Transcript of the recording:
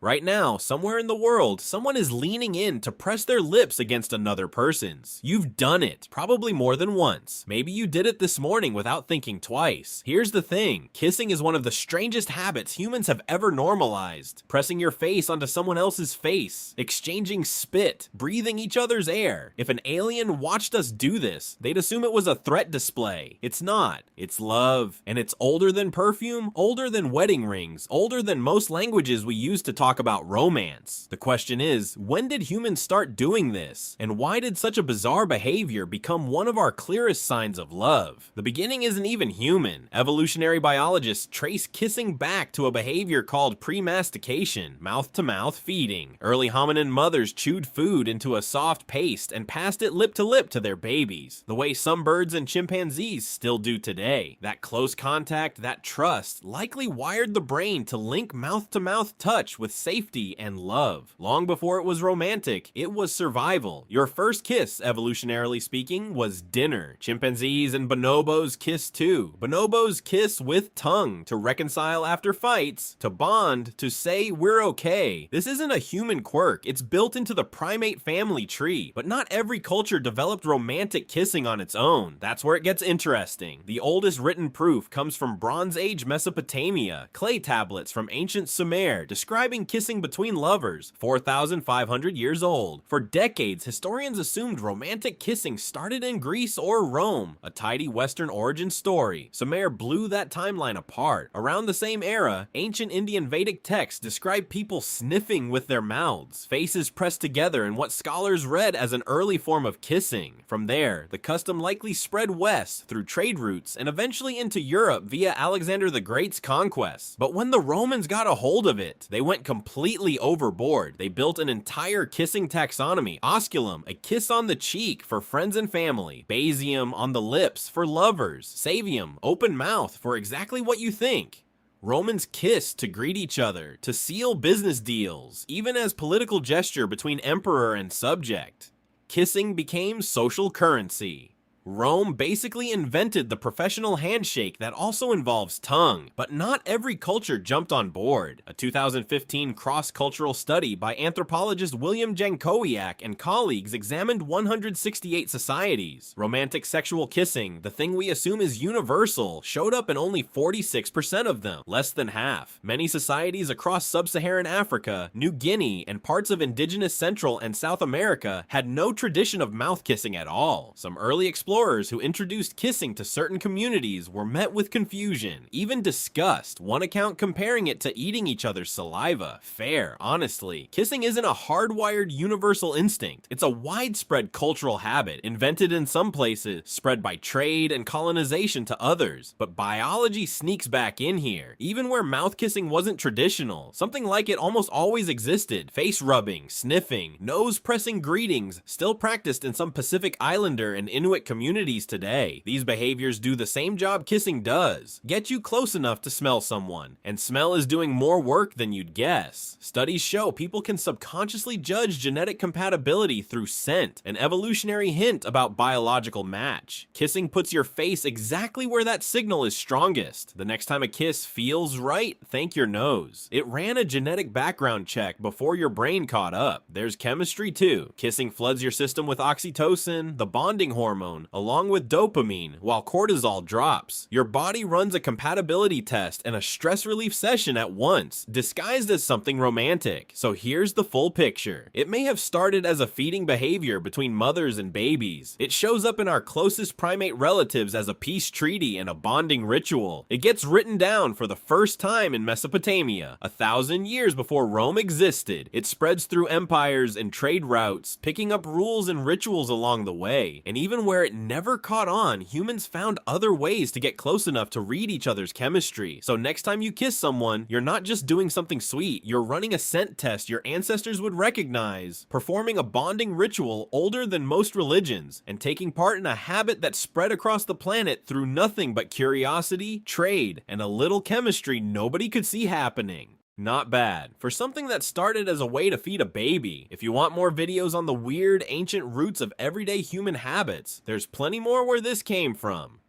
Right now, somewhere in the world, someone is leaning in to press their lips against another person's. You've done it, probably more than once. Maybe you did it this morning without thinking twice. Here's the thing, kissing is one of the strangest habits humans have ever normalized. Pressing your face onto someone else's face, exchanging spit, breathing each other's air. If an alien watched us do this, they'd assume it was a threat display. It's not. It's love. And it's older than perfume, older than wedding rings, older than most languages we use to talk about romance. The question is, when did humans start doing this? And why did such a bizarre behavior become one of our clearest signs of love? The beginning isn't even human. Evolutionary biologists trace kissing back to a behavior called pre-mastication, mouth-to-mouth feeding. Early hominin mothers chewed food into a soft paste and passed it lip to lip to their babies, the way some birds and chimpanzees still do today. That close contact, that trust, likely wired the brain to link mouth-to-mouth touch with safety and love. Long before it was romantic, it was survival. Your first kiss, evolutionarily speaking, was dinner. Chimpanzees and bonobos kiss too. Bonobos kiss with tongue to reconcile after fights, to bond, to say we're okay. This isn't a human quirk, it's built into the primate family tree, but not every culture developed romantic kissing on its own. That's where it gets interesting. The oldest written proof comes from Bronze Age Mesopotamia, clay tablets from ancient Sumer describing kissing between lovers, 4,500 years old. For decades, historians assumed romantic kissing started in Greece or Rome, a tidy Western origin story. Sumer blew that timeline apart. Around the same era, ancient Indian Vedic texts describe people sniffing with their mouths, faces pressed together in what scholars read as an early form of kissing. From there, the custom likely spread west through trade routes and eventually into Europe via Alexander the Great's conquests. But when the Romans got a hold of it, they went completely overboard. They built an entire kissing taxonomy. Osculum, a kiss on the cheek for friends and family. Basium, on the lips for lovers. Savium, open mouth for exactly what you think. Romans kissed to greet each other, to seal business deals, even as political gesture between emperor and subject. Kissing became social currency. Rome basically invented the professional handshake that also involves tongue, but not every culture jumped on board. A 2015 cross-cultural study by anthropologist William Jankowiak and colleagues examined 168 societies. Romantic sexual kissing, the thing we assume is universal, showed up in only 46% of them, less than half. Many societies across sub-Saharan Africa, New Guinea, and parts of indigenous Central and South America had no tradition of mouth kissing at all. Some early explorers who introduced kissing to certain communities were met with confusion, even disgust, one account comparing it to eating each other's saliva. Fair, honestly. Kissing isn't a hardwired universal instinct. It's a widespread cultural habit, invented in some places, spread by trade and colonization to others. But biology sneaks back in here. Even where mouth kissing wasn't traditional, something like it almost always existed. Face rubbing, sniffing, nose pressing greetings, still practiced in some Pacific Islander and Inuit communities today. These behaviors do the same job kissing does. Get you close enough to smell someone, and smell is doing more work than you'd guess. Studies show people can subconsciously judge genetic compatibility through scent, an evolutionary hint about biological match. Kissing puts your face exactly where that signal is strongest. The next time a kiss feels right, thank your nose. It ran a genetic background check before your brain caught up. There's chemistry too. Kissing floods your system with oxytocin, the bonding hormone, along with dopamine, while cortisol drops. Your body runs a compatibility test and a stress relief session at once, disguised as something romantic. So here's the full picture. It may have started as a feeding behavior between mothers and babies. It shows up in our closest primate relatives as a peace treaty and a bonding ritual. It gets written down for the first time in Mesopotamia, 1,000 years before Rome existed. It spreads through empires and trade routes, picking up rules and rituals along the way. And even where it never caught on, humans found other ways to get close enough to read each other's chemistry. So next time you kiss someone, you're not just doing something sweet, you're running a scent test your ancestors would recognize, performing a bonding ritual older than most religions, and taking part in a habit that spread across the planet through nothing but curiosity, trade, and a little chemistry nobody could see happening. Not bad, for something that started as a way to feed a baby. If you want more videos on the weird, ancient roots of everyday human habits, there's plenty more where this came from.